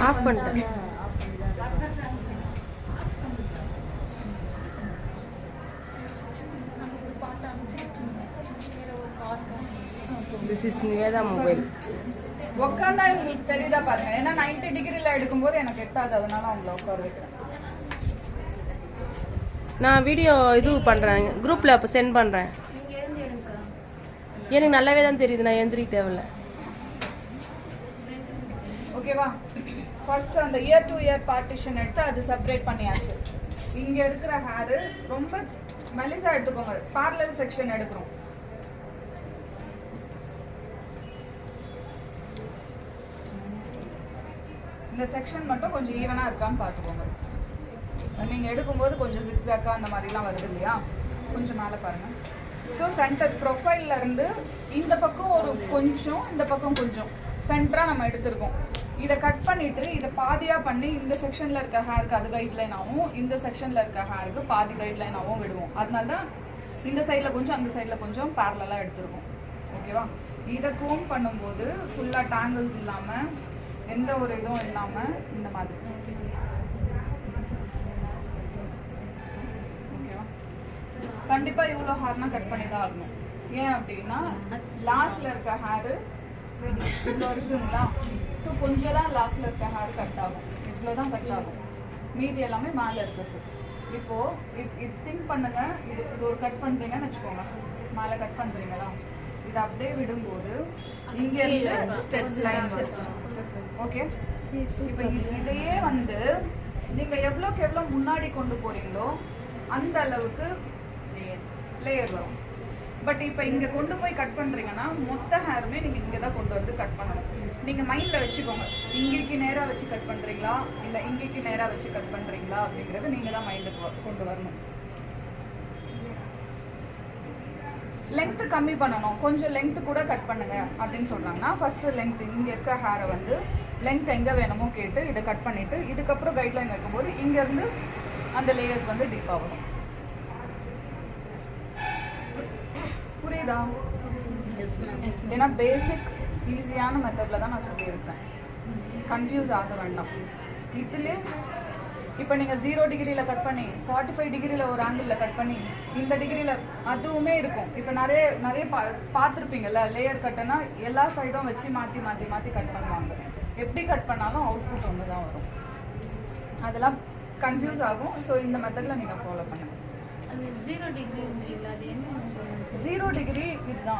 Of பண்ணிட்டேன். This is Nivetha mobile. உட்காந்தா உங்களுக்கு தெரியுதா பாருங்க. ஏன்னா 90 டிகிரில எடுக்கும்போது எனக்கு எட்டாது, அதனால அவங்கள உட்கார வைக்கிறேன். நான் வீடியோ இது பண்ணுறேன், குரூப்பில் அப்போ சென்ட் பண்ணுறேன். எனக்கு நல்லாவே தான் தெரியுது, நான் எந்திரிக்க தேவையில்ல. ஓகேவா? ஃபர்ஸ்ட் அந்த இயர் டு இயர் பார்ட்டிஷன் எடுத்து அது செப்பரேட் பண்ணியாச்சு. இங்க இருக்கிற ஹேர் ரொம்ப மெலிசா எடுத்துக்கோங்க. பார்லல் செக்ஷன் எடுக்கிறோம். இந்த செக்ஷன் மட்டும் கொஞ்சம் ஈவனா இருக்கான்னு பார்த்துக்கோங்க. நீங்க எடுக்கும்போது கொஞ்சம் ஜிக்ஸாக்கா அந்த மாதிரிலாம் வருது இல்லையா, கொஞ்சம் மேலே பாருங்க. ஸோ சென்டர் ப்ரொஃபைல்ல இருந்து இந்த பக்கம் ஒரு கொஞ்சம், இந்த பக்கம் கொஞ்சம் சென்டரா நம்ம எடுத்திருக்கோம். இதை கட் பண்ணிட்டு இதை பாதியா பண்ணி இந்த செக்ஷன்ல இருக்க ஹேருக்கு அது கைட்லைன் ஆகும், இந்த செக்ஷன்ல இருக்க ஹேருக்கு பாதி கைட்லைன் ஆகும் விடுவோம். அதனால தான் இந்த சைட்ல கொஞ்சம் அந்த சைட்ல கொஞ்சம் பேரலா எடுத்திருக்கோம். ஓகேவா? இதை கோம் பண்ணும்போது ஃபுல்லா டேங்கிள்ஸ் இல்லாம எந்த ஒரு இதுவும் இல்லாம இந்த மாதிரி. ஓகேவா? கண்டிப்பா இவ்வளோ ஹேர்னா கட் பண்ணி தான் ஆகணும். ஏன் அப்படின்னா லாஸ்ட்ல இருக்க ஹேரு இவ்வளோ இருக்குங்களா, ஸோ கொஞ்சம் தான் லாஸ்ட்ல இருக்க ஹேர் கட் ஆகும், இவ்வளோதான் கட் ஆகும், மீதி எல்லாமே மேலே இருக்கிறது. இப்போ இது திங்க் பண்ணுங்க, இது ஒரு கட் பண்றீங்கன்னு வச்சுக்கோங்க, மேலே கட் பண்றீங்களா, இதை அப்படியே விடும்போது இங்க இருந்து ஸ்டெப்ஸ் லைன் வரும். ஓகே, இப்போ இதையே வந்து நீங்க எவ்வளோக்கு எவ்வளோ முன்னாடி கொண்டு போறீங்களோ அந்த அளவுக்கு லேயர் வரும். பட் இப்போ இங்க கொண்டு போய் கட் பண்றீங்கன்னா மொத்த ஹேருமே நீங்க இங்க தான் கொண்டு வந்து கட் பண்ணணும். நீங்க மைண்ட்ல வச்சுக்கோங்க, இங்கேக்கு நேரா வச்சு கட் பண்றீங்களா இல்ல இங்கேக்கு நேரா வச்சு கட் பண்றீங்களா அப்படிங்கறது நீங்க தான் மைண்டுக்கு கொண்டு வரணும். லெங்த் கம்மி பண்ணணும், கொஞ்சம் லெங்த் கூட கட் பண்ணுங்க அப்படின்னு சொல்றாங்கன்னா ஃபர்ஸ்ட் லெங்த் இங்க இருக்க ஹேரை வந்து லெங்த் எங்க வேணுமோ கேட்டு இதை கட் பண்ணிட்டு இதுக்கப்புறம் கைட்லைன் வைக்கும்போது இங்க இருந்து அந்த லேயர்ஸ் வந்து டீப்பா வரும். புரியுதா? ஏன்னா பேசிக் ஈஸியான மெத்தட்ல தான் நான் சொல்லியிருக்கேன், கன்ஃபியூஸ் ஆக வேண்டாம். இதுல இப்போ நீங்கள் 0 டிகிரியில் கட் பண்ணி 45 டிகிரியில் ஒரு ஆங்கிளில் கட் பண்ணி இந்த டிகிரியில் அதுவுமே இருக்கும். இப்போ நிறைய பார்த்துருப்பீங்கல்ல, லேயர் கட்டுனா எல்லா சைடும் வச்சு மாற்றி மாற்றி மாற்றி கட் பண்ணுவாங்க. எப்படி கட் பண்ணாலும் அவுட்புட் ஒன்று தான் வரும். அதெல்லாம் கன்ஃபியூஸ் ஆகும். ஸோ இந்த மெத்தடில் நீங்கள் ஃபாலோ பண்ணுங்கள். அது 0 டிகிரி, அது என்ன 0 டிகிரி இதுதான்.